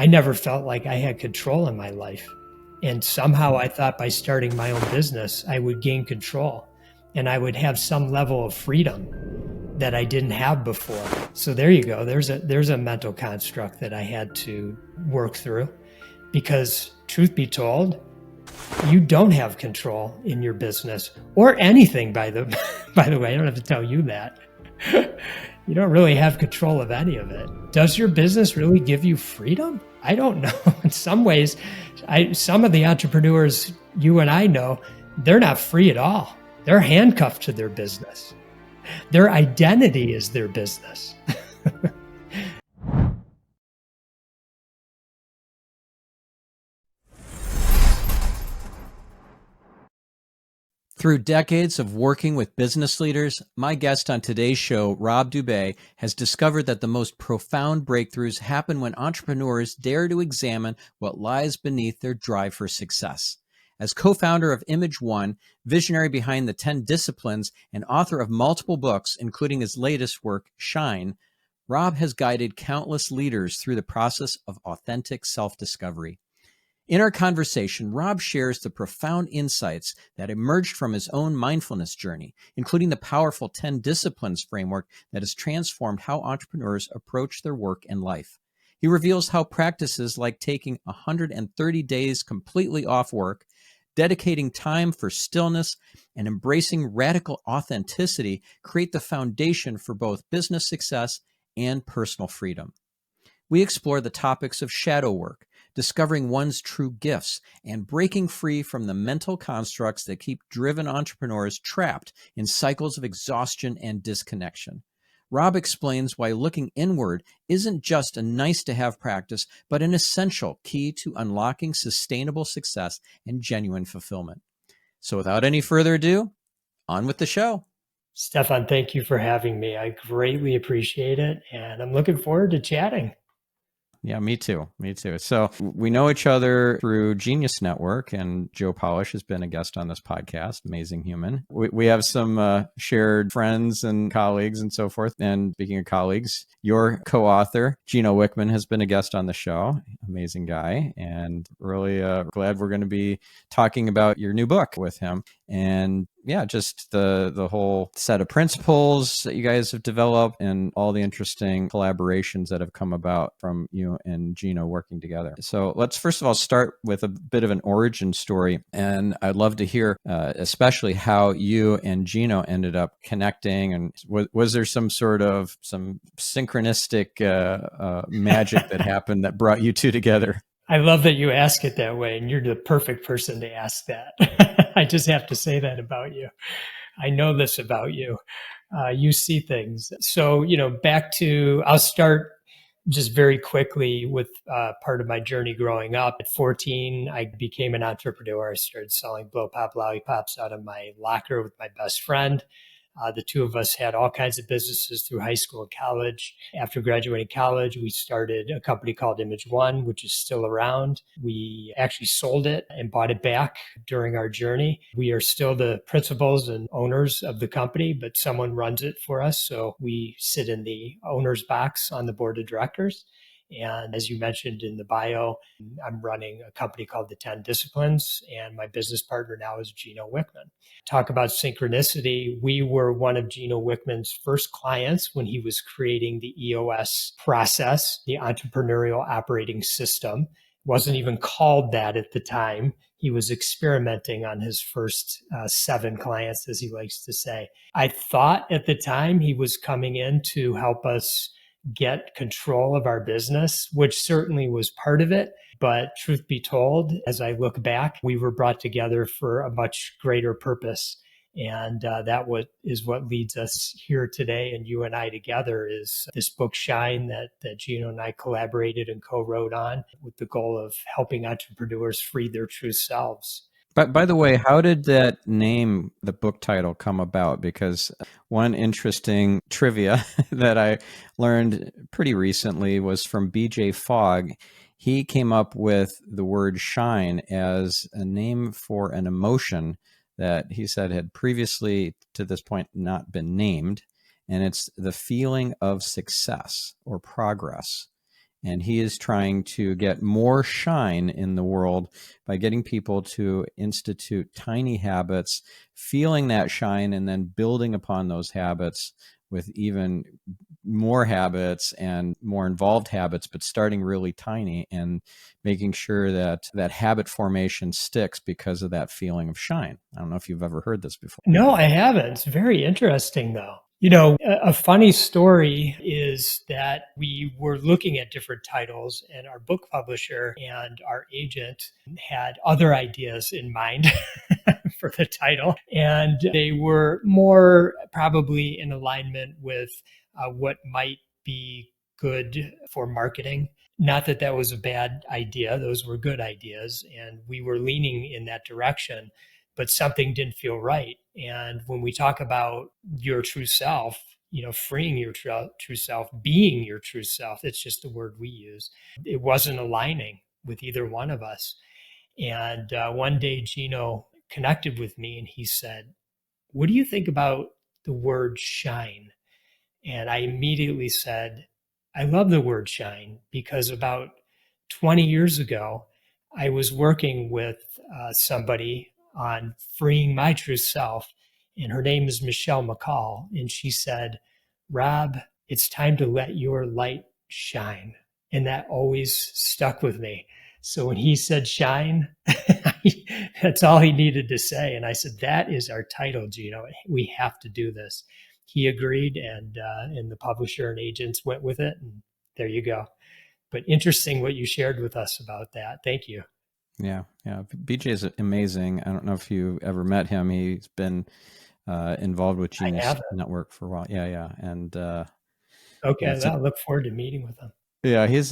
I never felt like I had control in my life. And somehow I thought by starting my own business, I would gain control and I would have some level of freedom that I didn't have before. So there you go. There's a mental construct that I had to work through, because truth be told, you don't have control in your business or anything, by the way. I don't have to tell you that. You don't really have control of any of it. Does your business really give you freedom? I don't know. In some ways, some of the entrepreneurs you and I know, they're not free at all. They're handcuffed to their business. Their identity is their business. Through decades of working with business leaders, my guest on today's show, Rob Dube, has discovered that the most profound breakthroughs happen when entrepreneurs dare to examine what lies beneath their drive for success. As co-founder of imageOne, visionary behind the 10 disciplines, and author of multiple books, including his latest work, Shine, Rob has guided countless leaders through the process of authentic self-discovery. In our conversation, Rob shares the profound insights that emerged from his own mindfulness journey, including the powerful 10 disciplines framework that has transformed how entrepreneurs approach their work and life. He reveals how practices like taking 130 days completely off work, dedicating time for stillness, and embracing radical authenticity create the foundation for both business success and personal freedom. We explore the topics of shadow work, discovering one's true gifts, and breaking free from the mental constructs that keep driven entrepreneurs trapped in cycles of exhaustion and disconnection. Rob explains why looking inward isn't just a nice-to-have practice, but an essential key to unlocking sustainable success and genuine fulfillment. So without any further ado, on with the show. Stephan, thank you for having me. I greatly appreciate it, and I'm looking forward to chatting. Yeah, me too. Me too. So we know each other through Genius Network, and Joe Polish has been a guest on this podcast. Amazing human. We have some shared friends and colleagues and so forth. And speaking of colleagues, your co-author, Gino Wickman, has been a guest on the show. Amazing guy. And really glad we're going to be talking about your new book with him. And yeah, just the whole set of principles that you guys have developed and all the interesting collaborations that have come about from you and Gino working together. So let's first of all start with a bit of an origin story. And I'd love to hear especially how you and Gino ended up connecting. And was there some sort of synchronistic magic that happened that brought you two together? I love that you ask it that way, and you're the perfect person to ask that. I just have to say that about you. I know this about you. You see things. So, I'll start just very quickly with part of my journey growing up. At 14, I became an entrepreneur. I started selling blow pop lollipops out of my locker with my best friend. The two of us had all kinds of businesses through high school and college. After graduating college, we started a company called imageOne, which is still around. We actually sold it and bought it back during our journey. We are still the principals and owners of the company, but someone runs it for us. So we sit in the owner's box on the board of directors. And as you mentioned in the bio, I'm running a company called the 10 Disciplines, and my business partner now is Gino Wickman. Talk about synchronicity. We were one of Gino Wickman's first clients when he was creating the EOS process, the Entrepreneurial Operating System. It wasn't even called that at the time. He was experimenting on his first 7 clients, as he likes to say. I thought at the time he was coming in to help us get control of our business, which certainly was part of it. But truth be told, as I look back, we were brought together for a much greater purpose. And is what leads us here today. And you and I together is this book, Shine, that Gino and I collaborated and co-wrote on with the goal of helping entrepreneurs free their true selves. But by the way, how did that name, the book title, come about? Because one interesting trivia that I learned pretty recently was from BJ Fogg. He came up with the word shine as a name for an emotion that he said had previously to this point not been named. And it's the feeling of success or progress. And he is trying to get more shine in the world by getting people to institute tiny habits, feeling that shine, and then building upon those habits with even more habits and more involved habits, but starting really tiny and making sure that that habit formation sticks because of that feeling of shine. I don't know if you've ever heard this before. No, I haven't. It's very interesting, though. You know, a funny story is that we were looking at different titles, and our book publisher and our agent had other ideas in mind for the title. And they were more probably in alignment with what might be good for marketing. Not that that was a bad idea, those were good ideas. And we were leaning in that direction, but something didn't feel right. And when we talk about your true self, you know, freeing your true self, being your true self, it's just the word we use. It wasn't aligning with either one of us. And one day, Gino connected with me and he said, "What do you think about the word shine?" And I immediately said, "I love the word shine," because about 20 years ago, I was working with somebody on freeing my true self. And her name is Michelle McCall. And she said, "Rob, it's time to let your light shine." And that always stuck with me. So when he said shine, that's all he needed to say. And I said, "That is our title, Gino. We have to do this." He agreed, and the publisher and agents went with it. And there you go. But interesting what you shared with us about that. Thank you. Yeah. BJ is amazing. I don't know if you ever met him. He's been involved with I Genius haven't. Network for a while. Yeah. And Okay, it's a, well, I look forward to meeting with him. yeah, he's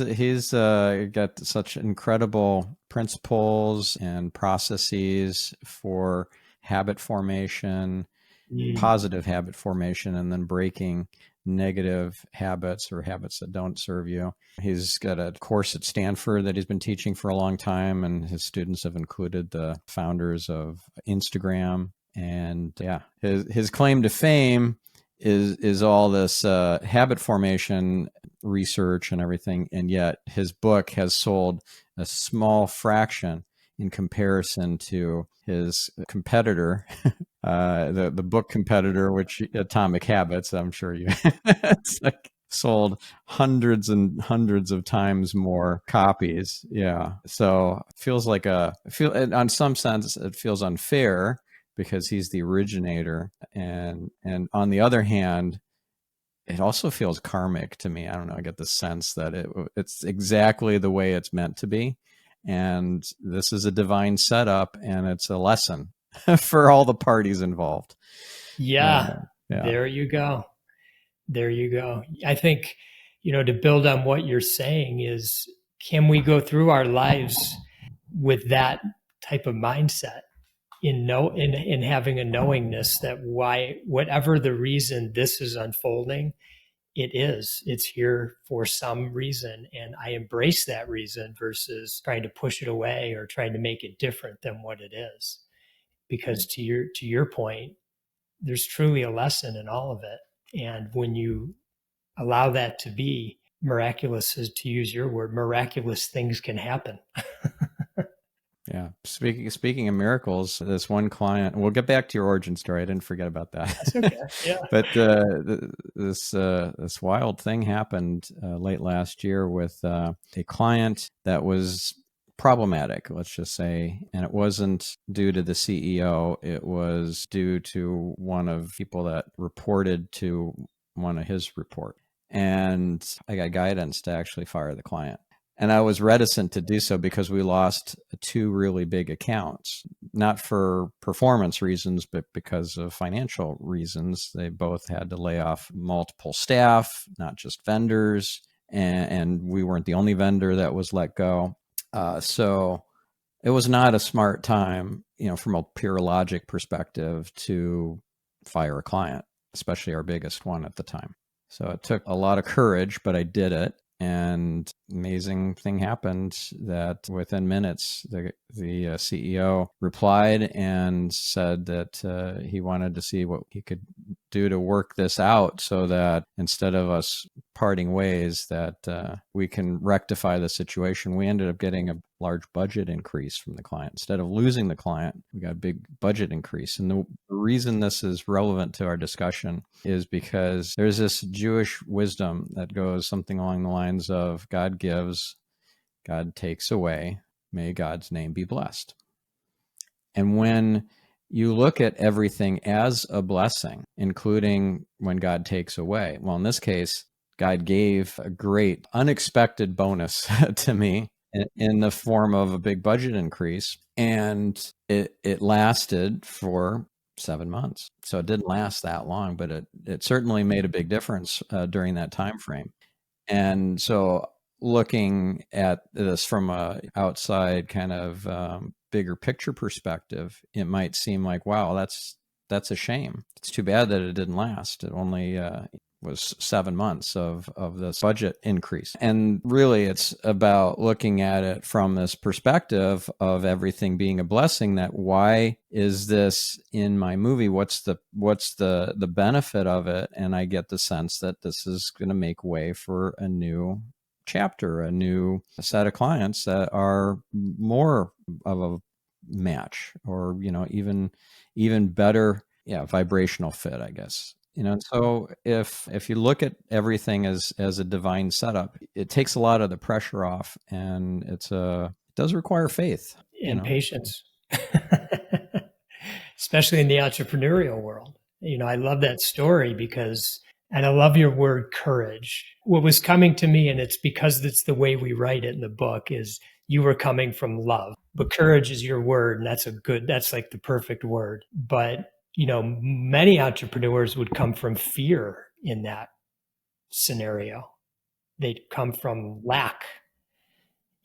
got such incredible principles and processes for habit formation, Mm. positive habit formation, and then breaking negative habits or habits that don't serve you. He's got a course at Stanford that he's been teaching for a long time, and his students have included the founders of Instagram. And yeah, his claim to fame is all this habit formation research and everything, and yet his book has sold a small fraction in comparison to his competitor, the book competitor, which Atomic Habits. I'm sure you it's like sold hundreds and hundreds of times more copies. Yeah, so it feels like on some sense it feels unfair because he's the originator, and on the other hand, it also feels karmic to me. I don't know. I get the sense that it's exactly the way it's meant to be. And this is a divine setup, and it's a lesson for all the parties involved. Yeah, Yeah. there you go. There you go. I think, you know, to build on what you're saying is, can we go through our lives with that type of mindset in having a knowingness that why whatever the reason this is unfolding, it's here for some reason, and I embrace that reason versus trying to push it away or trying to make it different than what it is. Because to your point, there's truly a lesson in all of it. And when you allow that to be miraculous, to use your word, miraculous things can happen. Yeah. Speaking of miracles, this one client. We'll get back to your origin story. I didn't forget about That's that. okay. Yeah. But this wild thing happened late last year with a client that was problematic, let's just say, and it wasn't due to the CEO. It was due to one of people that reported to one of his report, and I got guidance to actually fire the client. And I was reticent to do so because we lost two really big accounts, not for performance reasons, but because of financial reasons. They both had to lay off multiple staff, not just vendors. And we weren't the only vendor that was let go. So it was not a smart time, from a pure logic perspective, to fire a client, especially our biggest one at the time. So it took a lot of courage, but I did it. And amazing thing happened that within minutes, the CEO replied and said that he wanted to see what he could do to work this out so that instead of us parting ways that we can rectify the situation. We ended up getting a large budget increase from the client. Instead of losing the client, we got a big budget increase. And the reason this is relevant to our discussion is because there's this Jewish wisdom that goes something along the lines of God gives, God takes away, may God's name be blessed. And when you look at everything as a blessing, including when God takes away, well, in this case, God gave a great unexpected bonus to me in the form of a big budget increase. And it lasted for 7 months. So it didn't last that long, but it certainly made a big difference during that time frame. And so looking at this from a outside kind of bigger picture perspective, it might seem like, wow, that's a shame. It's too bad that it didn't last. It only was 7 months of this budget increase. And really, it's about looking at it from this perspective of everything being a blessing. That why is this in my movie? What's the benefit of it? And I get the sense that this is going to make way for a new chapter, a new set of clients that are more of a match, or even better, vibrational fit, I guess. And so if you look at everything as a divine setup, it takes a lot of the pressure off, and it does require faith and patience, especially in the entrepreneurial world. I love that story and I love your word courage. What was coming to me, and it's because it's the way we write it in the book, is you were coming from love. But courage is your word, and that's like the perfect word. But, many entrepreneurs would come from fear in that scenario. They'd come from lack,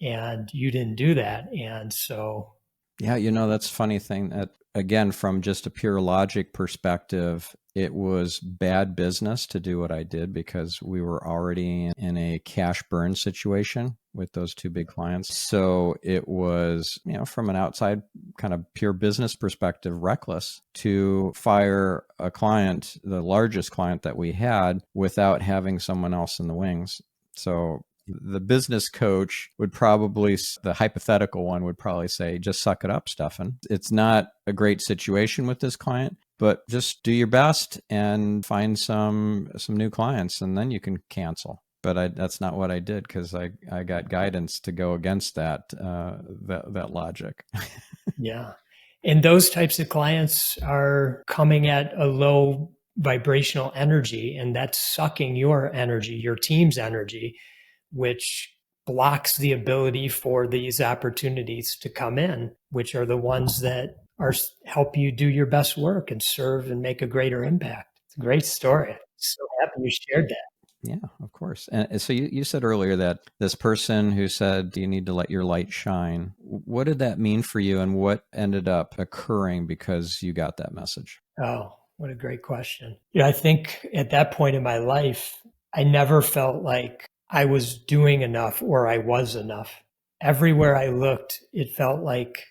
and you didn't do that. And so... Yeah, that's a funny thing that, again, from just a pure logic perspective, it was bad business to do what I did because we were already in a cash burn situation with those two big clients. So it was, from an outside kind of pure business perspective, reckless to fire a client, the largest client that we had, without having someone else in the wings. So the business coach the hypothetical one would probably say, just suck it up, Stephan. It's not a great situation with this client, but just do your best and find some new clients, and then you can cancel. But that's not what I did, because I got guidance to go against that logic. Yeah. And those types of clients are coming at a low vibrational energy, and that's sucking your energy, your team's energy, which blocks the ability for these opportunities to come in, which are the ones that help you do your best work and serve and make a greater impact. It's a great story. I'm so happy you shared that. Yeah, of course. And so you said earlier that this person who said, you need to let your light shine, what did that mean for you, and what ended up occurring because you got that message? Oh, what a great question. I think at that point in my life, I never felt like I was doing enough or I was enough. Everywhere I looked, it felt like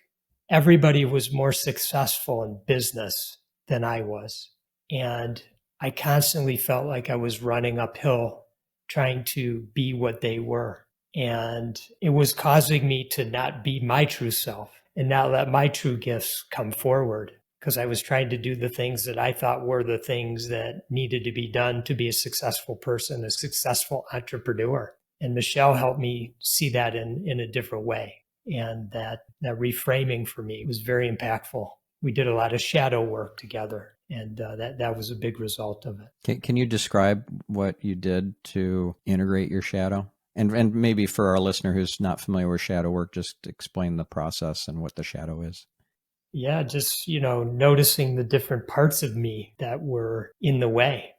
everybody was more successful in business than I was. And I constantly felt like I was running uphill trying to be what they were. And it was causing me to not be my true self and not let my true gifts come forward, because I was trying to do the things that I thought were the things that needed to be done to be a successful person, a successful entrepreneur. And Michelle helped me see that in a different way. And that reframing for me was very impactful. We did a lot of shadow work together, and that was a big result of it. Can you describe what you did to integrate your shadow? And maybe for our listener who's not familiar with shadow work, just explain the process and what the shadow is. Yeah, just, noticing the different parts of me that were in the way.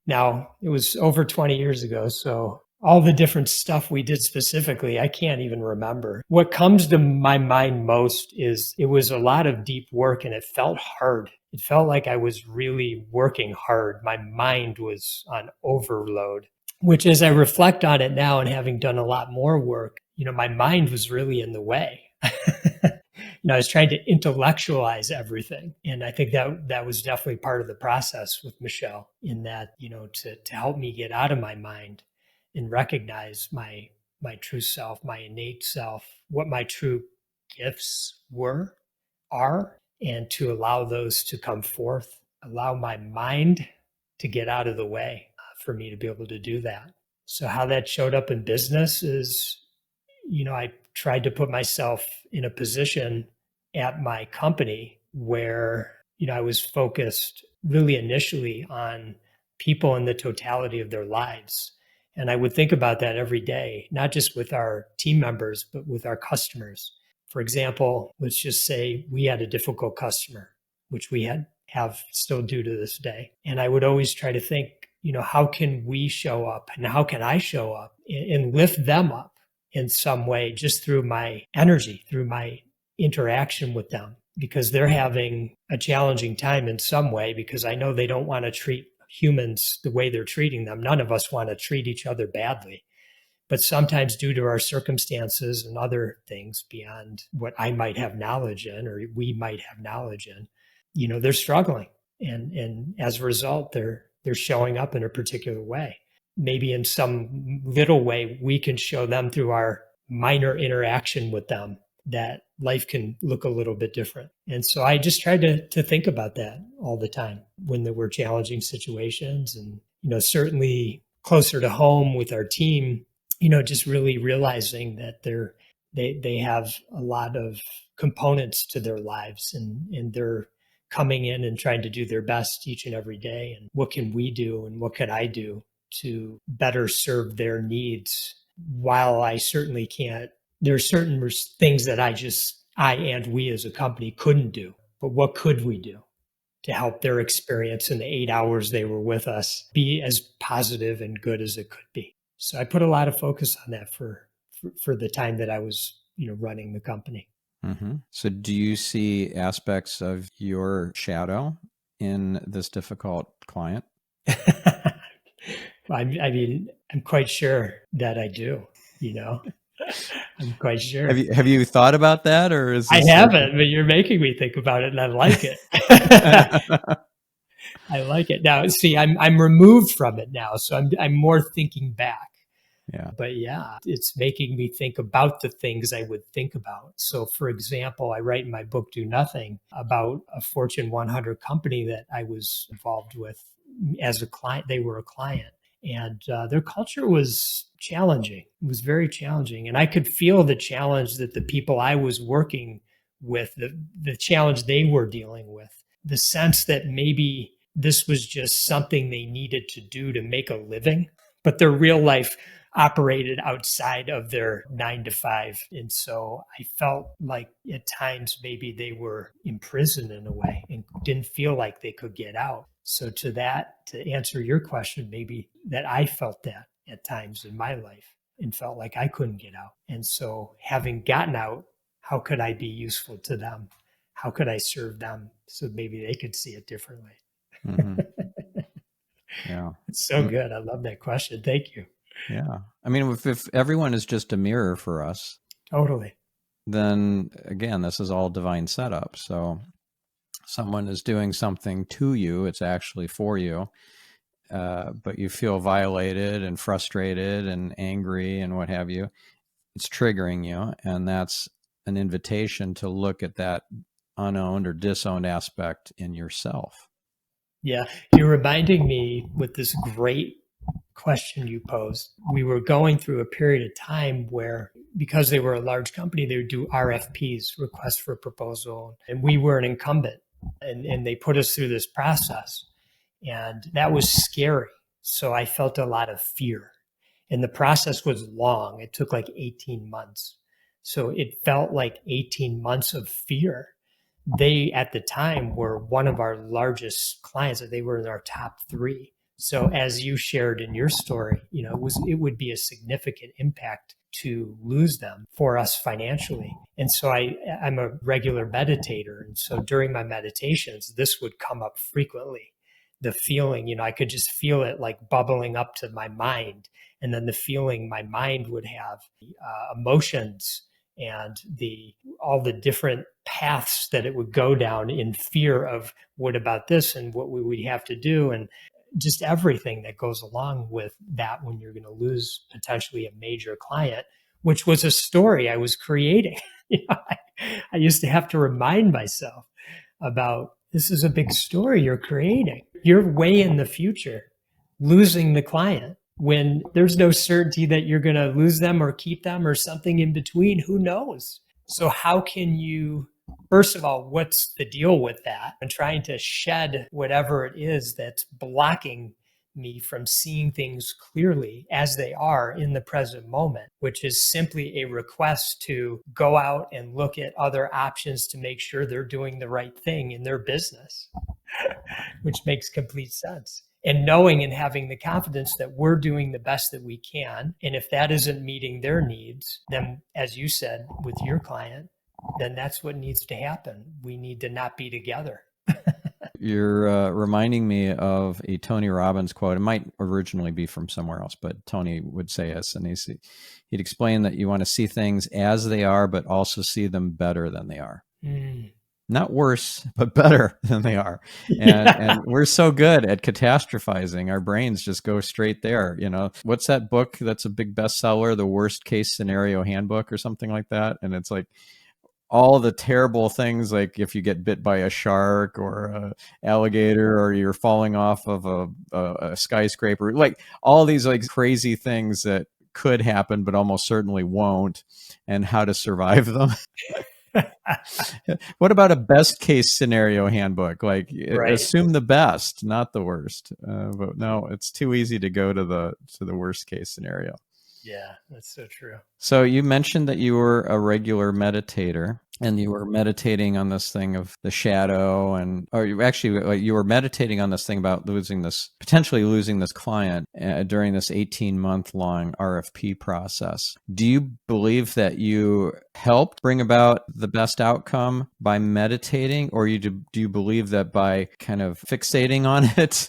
Now, it was over 20 years ago, so all the different stuff we did specifically, I can't even remember. What comes to my mind most is it was a lot of deep work, and it felt hard. It felt like I was really working hard. My mind was on overload, which, as I reflect on it now and having done a lot more work, my mind was really in the way. I was trying to intellectualize everything. And I think that was definitely part of the process with Michelle, in that, to help me get out of my mind and recognize my true self, my innate self, what my true gifts are, and to allow those to come forth, allow my mind to get out of the way for me to be able to do that. So how that showed up in business is, I tried to put myself in a position at my company where, I was focused really initially on people and the totality of their lives. And I would think about that every day, not just with our team members, but with our customers. For example, let's just say we had a difficult customer, which we have still do to this day. And I would always try to think, how can we show up and how can I show up and lift them up in some way, just through my energy, through my interaction with them, because they're having a challenging time in some way, because I know they don't want to treat humans the way they're treating them. None of us want to treat each other badly. But sometimes, due to our circumstances and other things beyond what I might have knowledge in, or we might have knowledge in, they're struggling. And as a result, they're showing up in a particular way. Maybe in some little way, we can show them through our minor interaction with them that life can look a little bit different. And so I just tried to think about that all the time when there were challenging situations. And, certainly closer to home with our team, just really realizing that they have a lot of components to their lives, and they're coming in and trying to do their best each and every day. And what can we do and what can I do to better serve their needs? While I certainly can't, there are certain things that I and we as a company couldn't do, but what could we do to help their experience in the 8 hours they were with us be as positive and good as it could be? So I put a lot of focus on that for the time that I was, running the company. Mm-hmm. So do you see aspects of your shadow in this difficult client? I'm quite sure that I do, I'm quite sure. Have you thought about that, or is I this haven't, but you're making me think about it, and I like it. I like it. Now, see, I'm removed from it now, so I'm more thinking back. Yeah. But yeah, it's making me think about the things I would think about. So, for example, I write in my book, Do Nothing, about a Fortune 100 company that I was involved with as a client. They were a client, and their culture was challenging. It was very challenging. And I could feel the challenge that the people I was working with, the challenge they were dealing with, the sense that maybe this was just something they needed to do to make a living, but their real life operated outside of their 9 to 5. And so I felt like at times maybe they were imprisoned in a way and didn't feel like they could get out. So to answer your question, maybe that I felt that at times in my life and felt like I couldn't get out. And so having gotten out, how could I be useful to them? How could I serve them so maybe they could see it differently? Mm-hmm. Yeah. It's so good. I love that question. Thank you. Yeah. I mean, if everyone is just a mirror for us, Totally. then again, this is all divine setup. So someone is doing something to you, it's actually for you, but you feel violated and frustrated and angry and what have you. It's triggering you. And that's an invitation to look at that unowned or disowned aspect in yourself. Yeah. You're reminding me with this great question you posed. We were going through a period of time where, because they were a large company, they would do RFPs, request for proposal, and we were an incumbent, and they put us through this process, and that was scary. So I felt a lot of fear, and the process was long. It took like 18 months. So it felt like 18 months of fear. They, at the time, were one of our largest clients. They were in our top 3. So as you shared in your story, it would be a significant impact to lose them for us financially. And so I'm a regular meditator. And so during my meditations, this would come up frequently. The feeling, I could just feel it like bubbling up to my mind. And then the feeling my mind would have, emotions and all the different paths that it would go down in fear of what about this and what we would have to do, and just everything that goes along with that when you're going to lose potentially a major client, which was a story I was creating. I used to have to remind myself about, this is a big story you're creating. You're way in the future losing the client when there's no certainty that you're going to lose them or keep them or something in between. Who knows? So how can you, first of all, what's the deal with that? And trying to shed whatever it is that's blocking me from seeing things clearly as they are in the present moment, which is simply a request to go out and look at other options to make sure they're doing the right thing in their business, which makes complete sense. And knowing and having the confidence that we're doing the best that we can. And if that isn't meeting their needs, then, as you said with your client, then that's what needs to happen. We need to not be together. You're reminding me of a Tony Robbins quote. It might originally be from somewhere else, but Tony would say this, and he'd explain that you want to see things as they are, but also see them better than they are. Not worse, but better than they are. And we're so good at catastrophizing. Our brains just go straight there. What's that book that's a big bestseller, The Worst Case Scenario Handbook or something like that? And it's like all the terrible things, like if you get bit by a shark or a alligator, or you're falling off of a skyscraper, like all these like crazy things that could happen, but almost certainly won't, and how to survive them. What about a best case scenario handbook? Like, right, assume the best, not the worst. But no, it's too easy to go to the worst case scenario. Yeah, that's so true. So you mentioned that you were a regular meditator, and you were meditating on this thing of the shadow, or you were meditating on this thing about potentially losing this client during this 18-month-long RFP process. Do you believe that you helped bring about the best outcome by meditating, or do you believe that by kind of fixating on it,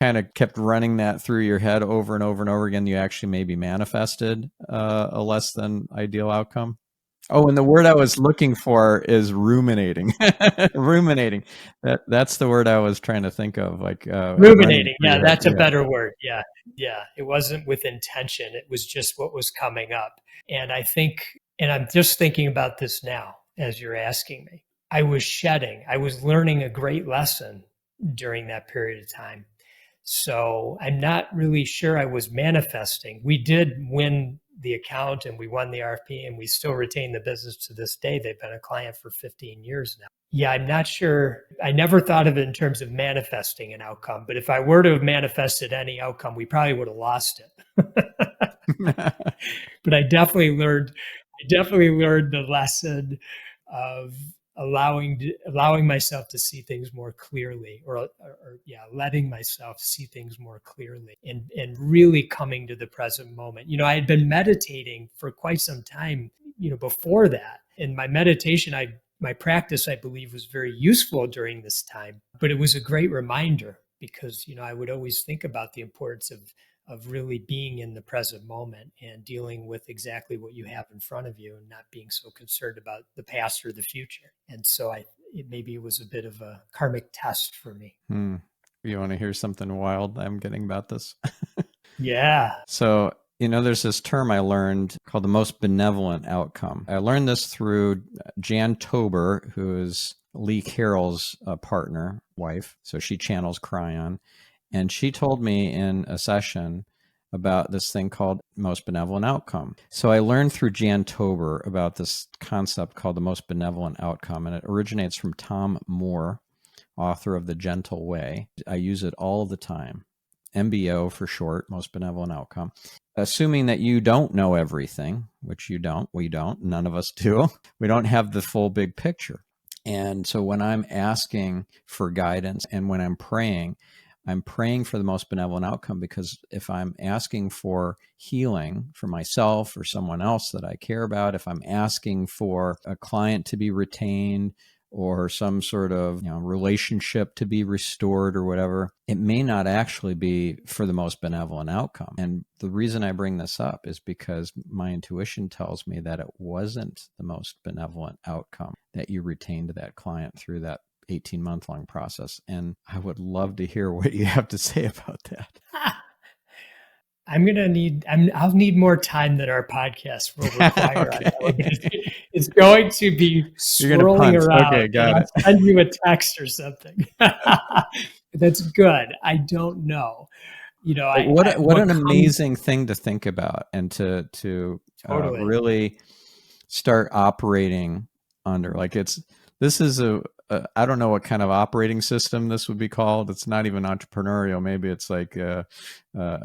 kind of kept running that through your head over and over and over again, you actually maybe manifested a less than ideal outcome? Oh, and the word I was looking for is ruminating. Ruminating. That's the word I was trying to think of. Like ruminating. Yeah, that's a better word. Yeah. It wasn't with intention. It was just what was coming up. And I think, and I'm just thinking about this now as you're asking me, I was learning a great lesson during that period of time. So I'm not really sure I was manifesting. We did win the account and we won the RFP, and we still retain the business to this day. They've been a client for 15 years now. Yeah, I'm not sure. I never thought of it in terms of manifesting an outcome, but if I were to have manifested any outcome, we probably would have lost it. But I definitely learned the lesson of allowing myself to see things more clearly, or letting myself see things more clearly, and really coming to the present moment. I had been meditating for quite some time, before that. And my meditation, my practice, I believe, was very useful during this time, but it was a great reminder because, I would always think about the importance of really being in the present moment and dealing with exactly what you have in front of you, and not being so concerned about the past or the future. And so maybe it was a bit of a karmic test for me. You want to hear something wild I'm getting about this? Yeah. So, there's this term I learned called the most benevolent outcome. I learned this through Jan Tober, who is Lee Carroll's wife. So she channels Cryon. And she told me in a session about this thing called most benevolent outcome. So I learned through Jan Tober about this concept called the most benevolent outcome, and it originates from Tom Moore, author of The Gentle Way. I use it all the time. MBO for short, most benevolent outcome. Assuming that you don't know everything, which we don't, none of us do. We don't have the full big picture. And so when I'm asking for guidance and when I'm praying for the most benevolent outcome, because if I'm asking for healing for myself or someone else that I care about, if I'm asking for a client to be retained, or some sort of relationship to be restored or whatever, it may not actually be for the most benevolent outcome. And the reason I bring this up is because my intuition tells me that it wasn't the most benevolent outcome that you retained that client through that 18-month long process. And I would love to hear what you have to say about that. I'll need more time than our podcast will require Okay. on that one, but it's going to be swirling around. Okay, got it. I'll send you a text or something. That's good. I don't know. What an amazing thing to think about, and to Totally. really start operating under. Like this is I don't know what kind of operating system this would be called. It's not even entrepreneurial. Maybe it's like a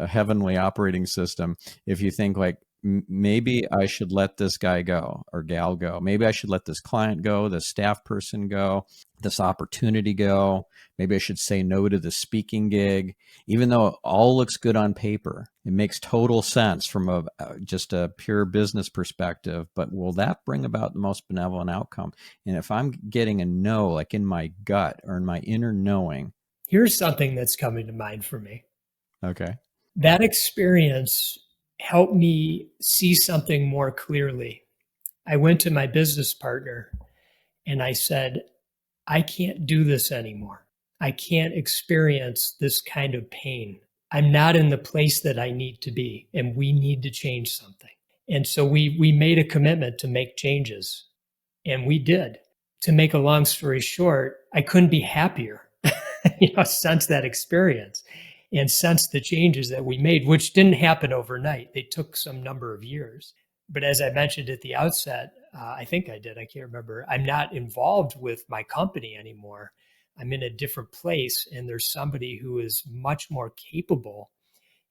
heavenly operating system. If you think like, maybe I should let this guy go or gal go. Maybe I should let this client go, this staff person go, this opportunity go. Maybe I should say no to the speaking gig, even though it all looks good on paper. It makes total sense from just a pure business perspective, but will that bring about the most benevolent outcome? And if I'm getting a no, like in my gut or in my inner knowing. Here's something that's coming to mind for me. Okay. That experience helped me see something more clearly. I went to my business partner and I said, I can't do this anymore. I can't experience this kind of pain. I'm not in the place that I need to be, and we need to change something. And so we made a commitment to make changes, and we did. To make a long story short, I couldn't be happier, since that experience and since the changes that we made, which didn't happen overnight. They took some number of years. But as I mentioned at the outset, I think I did, I can't remember, I'm not involved with my company anymore. I'm in a different place, and there's somebody who is much more capable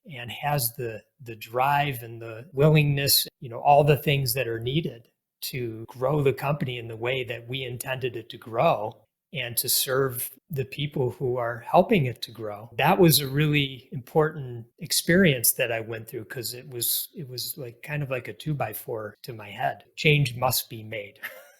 and has the drive and the willingness, all the things that are needed to grow the company in the way that we intended it to grow and to serve the people who are helping it to grow. That was a really important experience that I went through, because it was like kind of like a 2x4 to my head. Change must be made.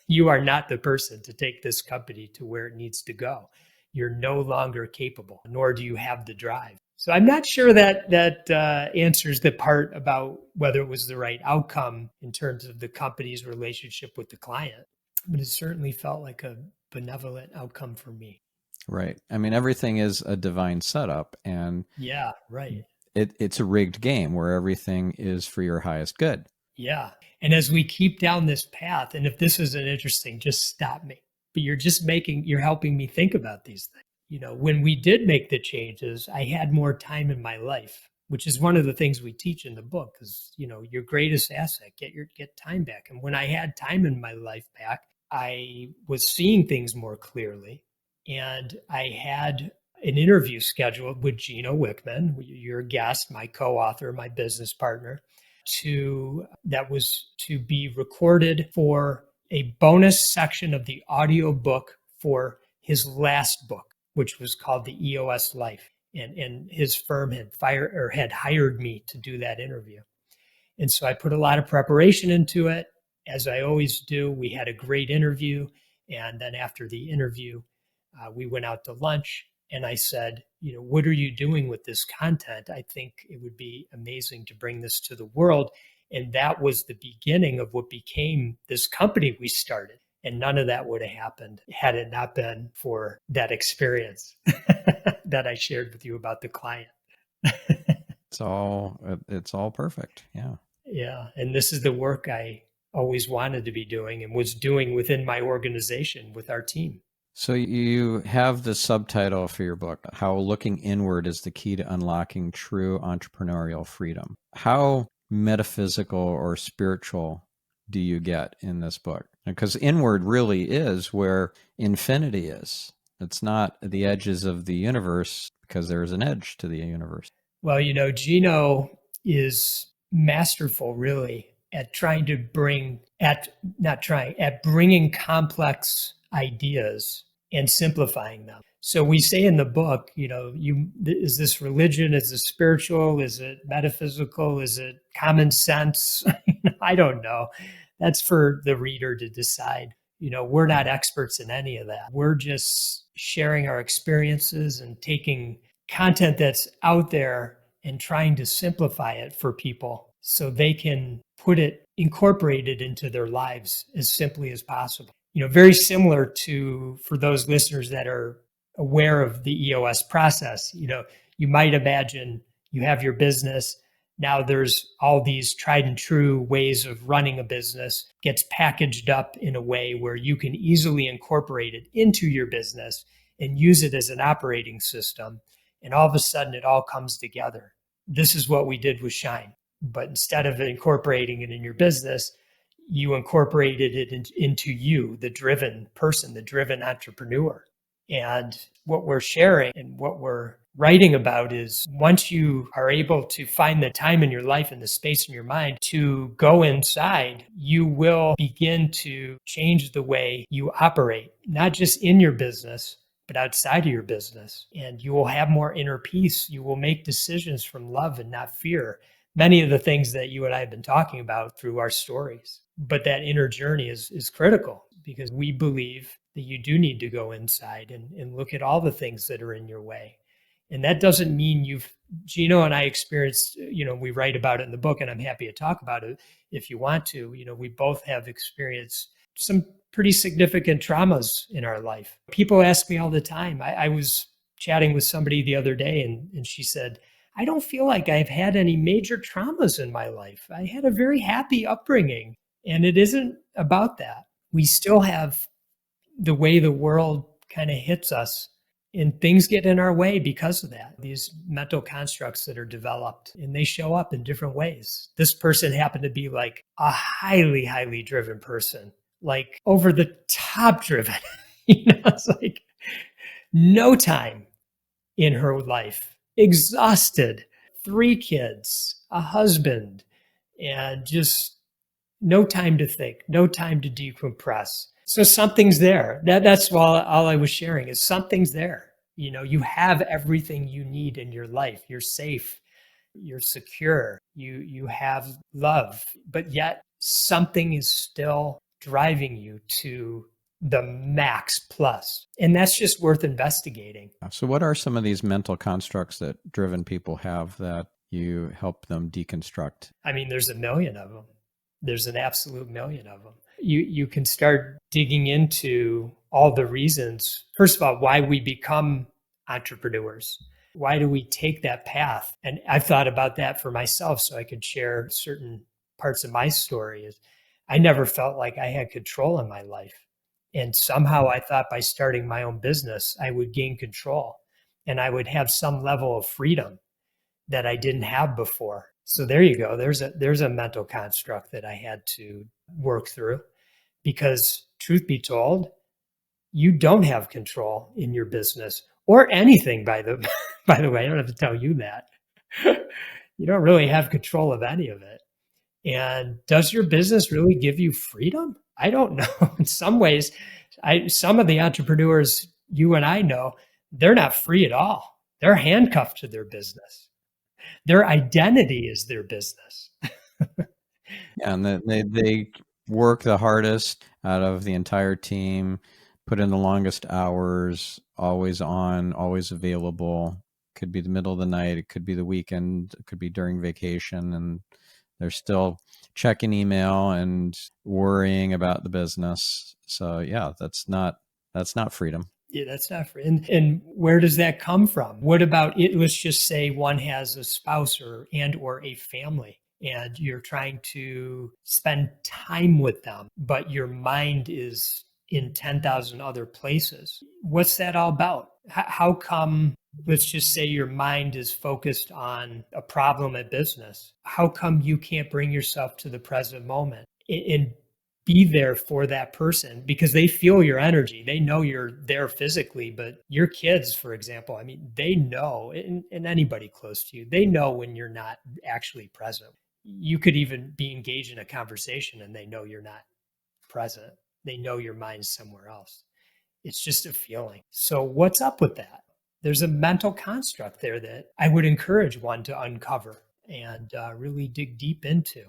You are not the person to take this company to where it needs to go. You're no longer capable, nor do you have the drive. So I'm not sure that answers the part about whether it was the right outcome in terms of the company's relationship with the client, but it certainly felt like a benevolent outcome for me. Right. I mean, everything is a divine setup, and yeah, right. It's a rigged game where everything is for your highest good. Yeah. And as we keep down this path, and if this isn't interesting, just stop me. But you're helping me think about these things. When we did make the changes, I had more time in my life, which is one of the things we teach in the book, is, your greatest asset, get time back. And when I had time in my life back, I was seeing things more clearly. And I had an interview scheduled with Gino Wickman, your guest, my co-author, my business partner, that was to be recorded for a bonus section of the audio book for his last book, which was called The EOS Life. And his firm had hired me to do that interview. And so I put a lot of preparation into it, as I always do. We had a great interview. And then after the interview, we went out to lunch, and I said, what are you doing with this content? I think it would be amazing to bring this to the world. And that was the beginning of what became this company we started. And none of that would have happened had it not been for that experience that I shared with you about the client. It's all perfect. Yeah. Yeah. And this is the work I always wanted to be doing and was doing within my organization with our team. So you have the subtitle for your book, How Looking Inward is the Key to Unlocking True Entrepreneurial Freedom. How metaphysical or spiritual do you get in this book? Because inward really is where infinity is. It's not the edges of the universe, because there is an edge to the universe. Well, Gino is masterful, really, at bringing complex ideas and simplifying them. So we say in the book, is this religion? Is it spiritual? Is it metaphysical? Is it common sense? I don't know. That's for the reader to decide. We're not experts in any of that. We're just sharing our experiences and taking content that's out there and trying to simplify it for people so they can incorporate it into their lives as simply as possible. Very similar to, for those listeners that are aware of the EOS process, you might imagine you have your business. Now there's all these tried and true ways of running a business, gets packaged up in a way where you can easily incorporate it into your business and use it as an operating system. And all of a sudden it all comes together. This is what we did with Shine. But instead of incorporating it in your business, you incorporated it into you, the driven person, the driven entrepreneur. And what we're sharing and what we're writing about is, once you are able to find the time in your life and the space in your mind to go inside, you will begin to change the way you operate, not just in your business, but outside of your business. And you will have more inner peace. You will make decisions from love and not fear. Many of the things that you and I have been talking about through our stories. But that inner journey is critical, because we believe that you do need to go inside and look at all the things that are in your way. And that doesn't mean Gino and I experienced, we write about it in the book, and I'm happy to talk about it if you want to. We both have experienced some pretty significant traumas in our life. People ask me all the time. I was chatting with somebody the other day, and she said, I don't feel like I've had any major traumas in my life. I had a very happy upbringing. And it isn't about that. We still have the way the world kind of hits us, and things get in our way because of that. These mental constructs that are developed, and they show up in different ways. This person happened to be like a highly, highly driven person, like over the top driven. It's like no time in her life, exhausted, 3 kids, a husband, and just no time to think, no time to decompress. So something's there. That's all I was sharing is something's there. You have everything you need in your life. You're safe, you're secure, you have love, but yet something is still driving you to the max plus. And that's just worth investigating. So what are some of these mental constructs that driven people have that you help them deconstruct? I mean, there's a million of them. There's an absolute million of them. You can start digging into all the reasons. First of all, why we become entrepreneurs. Why do we take that path? And I've thought about that for myself, so I could share certain parts of my story. I never felt like I had control in my life. And somehow I thought by starting my own business, I would gain control and I would have some level of freedom that I didn't have before. So there you go. There's a mental construct that I had to work through, because truth be told, you don't have control in your business or anything, by the way. I don't have to tell you that. You don't really have control of any of it. And does your business really give you freedom? I don't know. In some ways, some of the entrepreneurs you and I know, they're not free at all. They're handcuffed to their business. Their identity is their business. And they work the hardest out of the entire team, put in the longest hours, always on, always available. Could be the middle of the night, it could be the weekend, it could be during vacation, and they're still checking email and worrying about the business. So yeah, that's not freedom. Yeah, that's not free. And where does that come from? What about it? Let's just say one has a spouse or a family, and you're trying to spend time with them, but your mind is in 10,000 other places. What's that all about? How come, let's just say your mind is focused on a problem at business? How come you can't bring yourself to the present moment and be there for that person? Because they feel your energy. They know you're there physically, but your kids, for example, I mean, they know, and anybody close to you, they know when you're not actually present. You could even be engaged in a conversation and they know you're not present. They know your mind's somewhere else. It's just a feeling. So what's up with that? There's a mental construct there that I would encourage one to uncover and really dig deep into.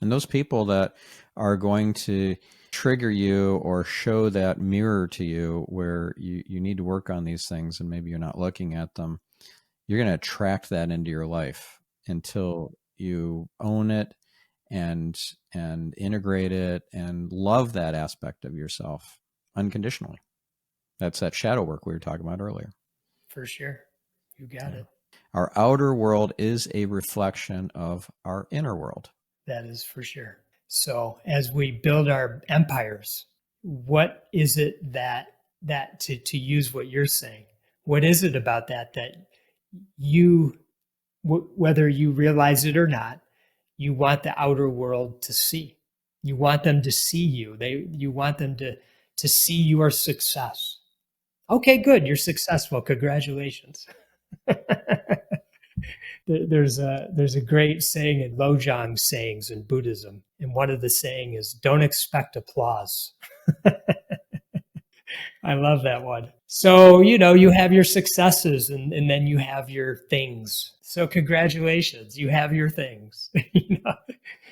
And those people that are going to trigger you or show that mirror to you where you need to work on these things and maybe you're not looking at them, you're going to attract that into your life until you own it and integrate it and love that aspect of yourself unconditionally. That's that shadow work we were talking about earlier. For sure. You got it. Our outer world is a reflection of our inner world. That is for sure. So as we build our empires, what is it that to use what you're saying, what is it about that you, whether you realize it or not, you want the outer world to see? You want them to see you. You want them to see your success. Okay, good. You're successful. Congratulations. There's a great saying in Lojong sayings in Buddhism, and one of the saying is, "Don't expect applause." I love that one. So, you have your successes and then you have your things. So congratulations, you have your things.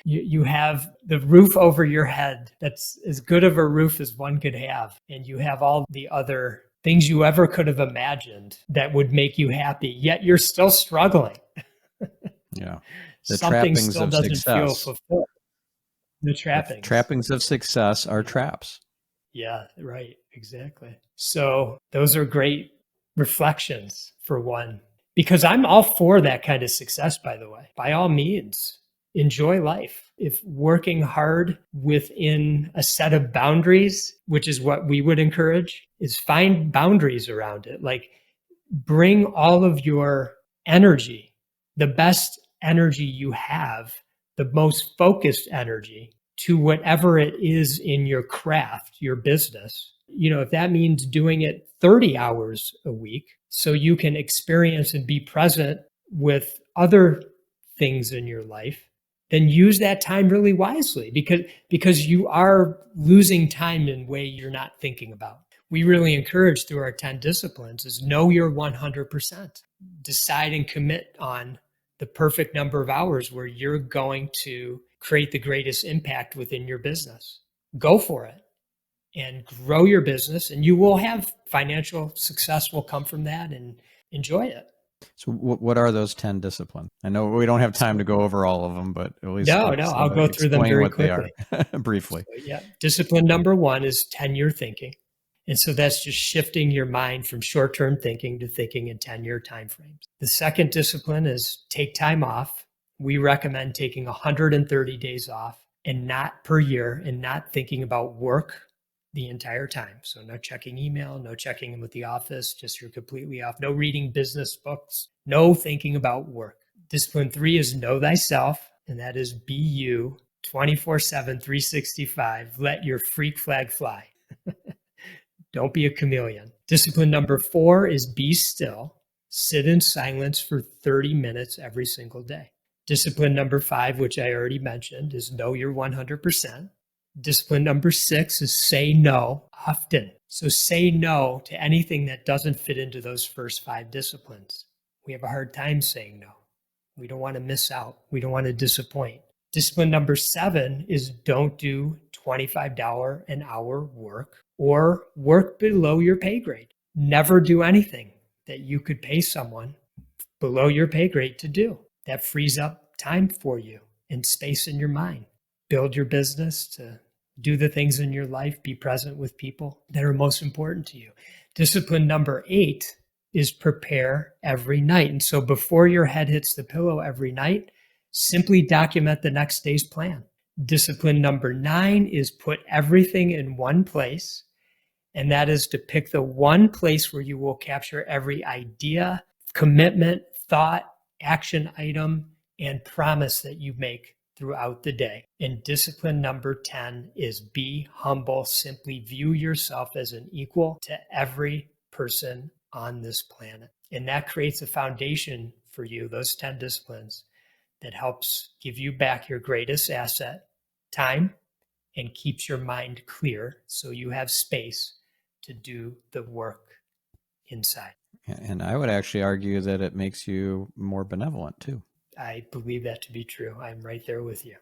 You have the roof over your head. That's as good of a roof as one could have. And you have all the other things you ever could have imagined that would make you happy, yet you're still struggling. Yeah. The Something trappings still of doesn't feel success. fulfilled. The The trappings. trappings of success are traps. Yeah, right. Exactly. So those are great reflections for one, because I'm all for that kind of success, by the way. By all means, enjoy life. If working hard within a set of boundaries, which is what we would encourage, is find boundaries around it. Like bring all of your energy, the best energy you have, the most focused energy to whatever it is in your craft, your business. If that means doing it 30 hours a week so you can experience and be present with other things in your life, then use that time really wisely, because you are losing time in a way you're not thinking about. We really encourage through our 10 disciplines is know your 100%. Decide and commit on the perfect number of hours where you're going to create the greatest impact within your business. Go for it and grow your business, and you will have financial success will come from that, and enjoy it. So what are those 10 disciplines? I know we don't have time to go over all of them, but at least No, I'll go through them explain very what they are quickly. briefly. So, yeah. Discipline number 1 is 10-year thinking. And so that's just shifting your mind from short-term thinking to thinking in 10-year timeframes. The second discipline is take time off. We recommend taking 130 days off and not per year, and not thinking about work the entire time. So no checking email, no checking in with the office, just you're completely off. No reading business books, no thinking about work. Discipline 3 is know thyself, and that is be you 24/7, 365. Let your freak flag fly. Don't be a chameleon. Discipline number 4 is be still. Sit in silence for 30 minutes every single day. Discipline number 5, which I already mentioned, is know your 100%. Discipline number 6 is say no often. So say no to anything that doesn't fit into those first 5 disciplines. We have a hard time saying no. We don't want to miss out. We don't want to disappoint. Discipline number 7 is don't do $25 an hour work or work below your pay grade. Never do anything that you could pay someone below your pay grade to do. That frees up time for you and space in your mind. Build your business to do the things in your life, be present with people that are most important to you. Discipline number 8 is prepare every night. And so before your head hits the pillow every night, simply document the next day's plan. Discipline number 9 is put everything in one place. And that is to pick the one place where you will capture every idea, commitment, thought, action item, and promise that you make throughout the day. And discipline number 10 is be humble. Simply view yourself as an equal to every person on this planet. And that creates a foundation for you, those 10 disciplines, that helps give you back your greatest asset, time, and keeps your mind clear so you have space to do the work inside. And I would actually argue that it makes you more benevolent too. I believe that to be true. I'm right there with you.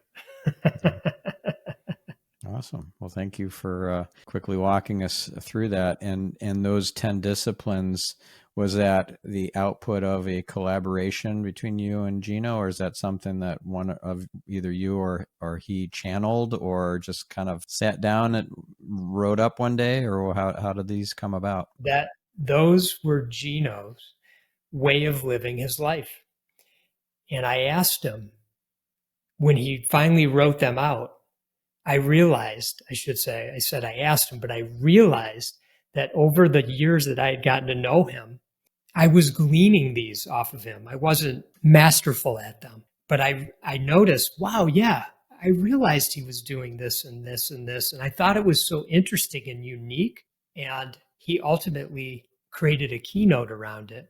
Awesome. Well, thank you for quickly walking us through that. And those 10 disciplines, was that the output of a collaboration between you and Gino, or is that something that one of either you or he channeled, or just kind of sat down and wrote up one day, or how did these come about? That those were Gino's way of living his life. And I asked him when he finally wrote them out, I said I asked him, but I realized that over the years that I had gotten to know him, I was gleaning these off of him. I wasn't masterful at them, but I noticed, wow, yeah, I realized he was doing this and this and this. And I thought it was so interesting and unique. And he ultimately created a keynote around it,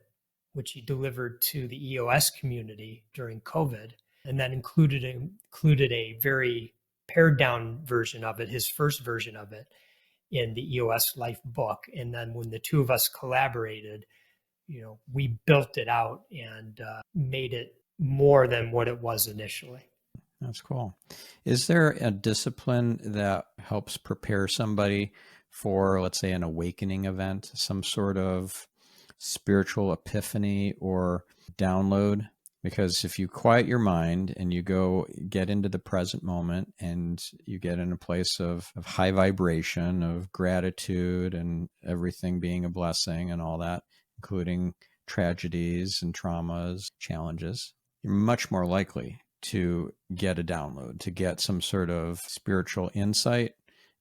which he delivered to the EOS community during COVID, and then included a very pared down version of it, his first version of it, in the EOS Life book. And then when the two of us collaborated, we built it out and made it more than what it was initially. That's cool. Is there a discipline that helps prepare somebody for, let's say, an awakening event, some sort of spiritual epiphany or download? Because if you quiet your mind and you go get into the present moment and you get in a place of high vibration, of gratitude and everything being a blessing and all that, including tragedies and traumas, challenges, you're much more likely to get a download, to get some sort of spiritual insight,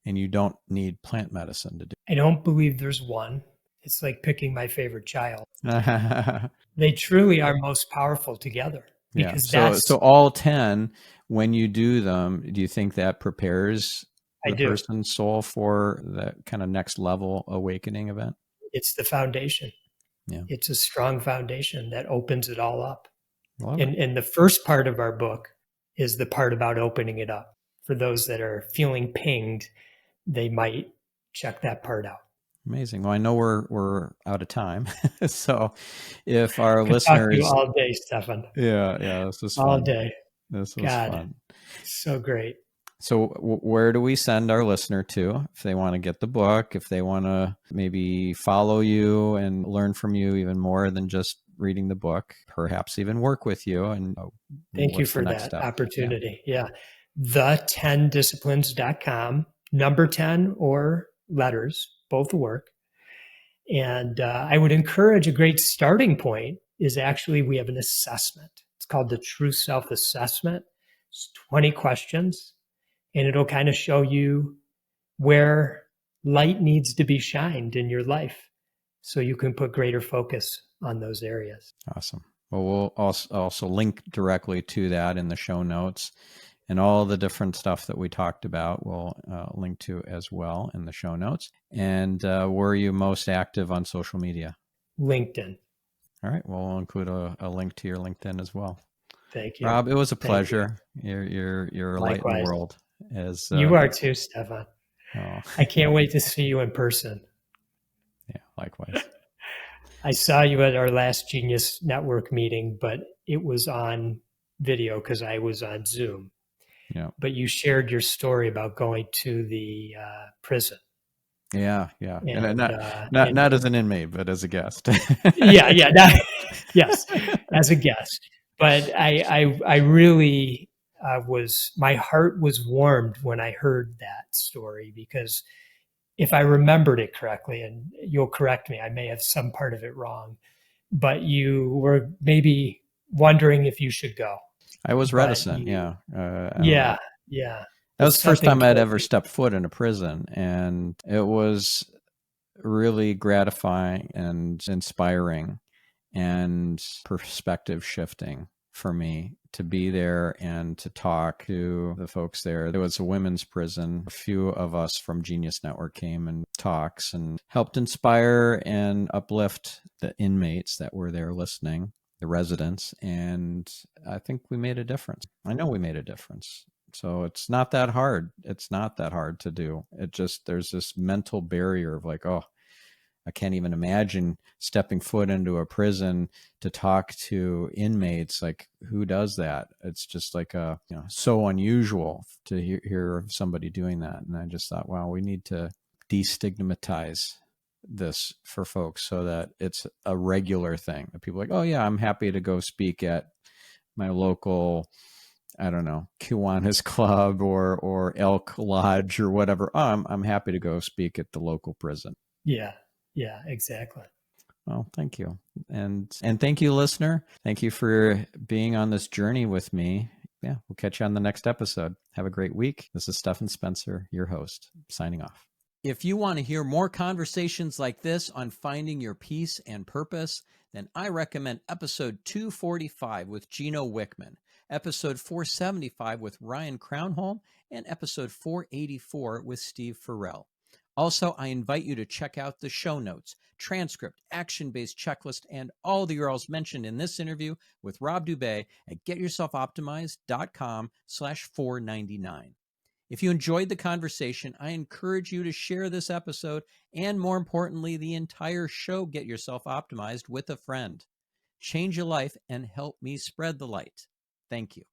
and you don't need plant medicine to do. I don't believe there's one. It's like picking my favorite child. Yeah. They truly are most powerful together, because So all 10, when you do them, do you think that prepares the person's soul for that kind of next level awakening event? It's the foundation. Yeah. It's a strong foundation that opens it all up. Love it. And the first part of our book is the part about opening it up. For those that are feeling pinged, they might check that part out. Amazing. Well, I know we're out of time. So if our Could talk to you listeners, all day, Stephan. yeah, this was All fun. day. This was God, fun. so great. So where do we send our listener to if they want to get the book, if they want to maybe follow you and learn from you even more than just reading the book, perhaps even work with you? And thank you for that opportunity. Yeah. The10disciplines.com, number 10 or letters, both work. And I would encourage, a great starting point is actually, we have an assessment. It's called the True Self Assessment. It's 20 questions, and it'll kind of show you where light needs to be shined in your life so you can put greater focus on those areas. Awesome. Well, we'll also link directly to that in the show notes, and all the different stuff that we talked about we'll link to as well in the show notes. And where are you most active on social media? LinkedIn. All right. Well, we'll include a link to your LinkedIn as well. Thank you. Rob, it was a pleasure. You're a light in the world. As you are too, Stephan. Oh. I can't wait to see you in person. Yeah, likewise. I saw you at our last Genius Network meeting, but it was on video because I was on Zoom. Yeah. But you shared your story about going to the prison. Yeah. And not as an inmate, but as a guest. Yes, as a guest. But I really my heart was warmed when I heard that story, because if I remembered it correctly, and you'll correct me, I may have some part of it wrong, but you were maybe wondering if you should go. I was reticent. Yeah. Yeah. That was the first time I'd ever stepped foot in a prison, and it was really gratifying and inspiring and perspective shifting for me to be there and to talk to the folks there. There was a women's prison. A few of us from Genius Network came and talks and helped inspire and uplift the inmates that were there listening, the residents. And I think we made a difference. I know we made a difference. So it's not that hard. It's not that hard to do. It just, there's this mental barrier of like, oh, I can't even imagine stepping foot into a prison to talk to inmates. Like, who does that? It's just like so unusual to hear of somebody doing that. And I just thought, wow, we need to destigmatize this for folks so that it's a regular thing that people are like, oh yeah, I'm happy to go speak at my local, I don't know, Kiwanis Club or Elk Lodge or whatever. Oh, I'm happy to go speak at the local prison. Yeah. Yeah, exactly. Well, thank you. And thank you, listener. Thank you for being on this journey with me. Yeah, we'll catch you on the next episode. Have a great week. This is Stephan Spencer, your host, signing off. If you want to hear more conversations like this on finding your peace and purpose, then I recommend episode 245 with Gino Wickman, episode 475 with Ryan Crownholm, and episode 484 with Steve Farrell. Also, I invite you to check out the show notes, transcript, action-based checklist, and all the URLs mentioned in this interview with Rob Dube at getyourselfoptimized.com/499. If you enjoyed the conversation, I encourage you to share this episode and, more importantly, the entire show Get Yourself Optimized with a friend. Change your life and help me spread the light. Thank you.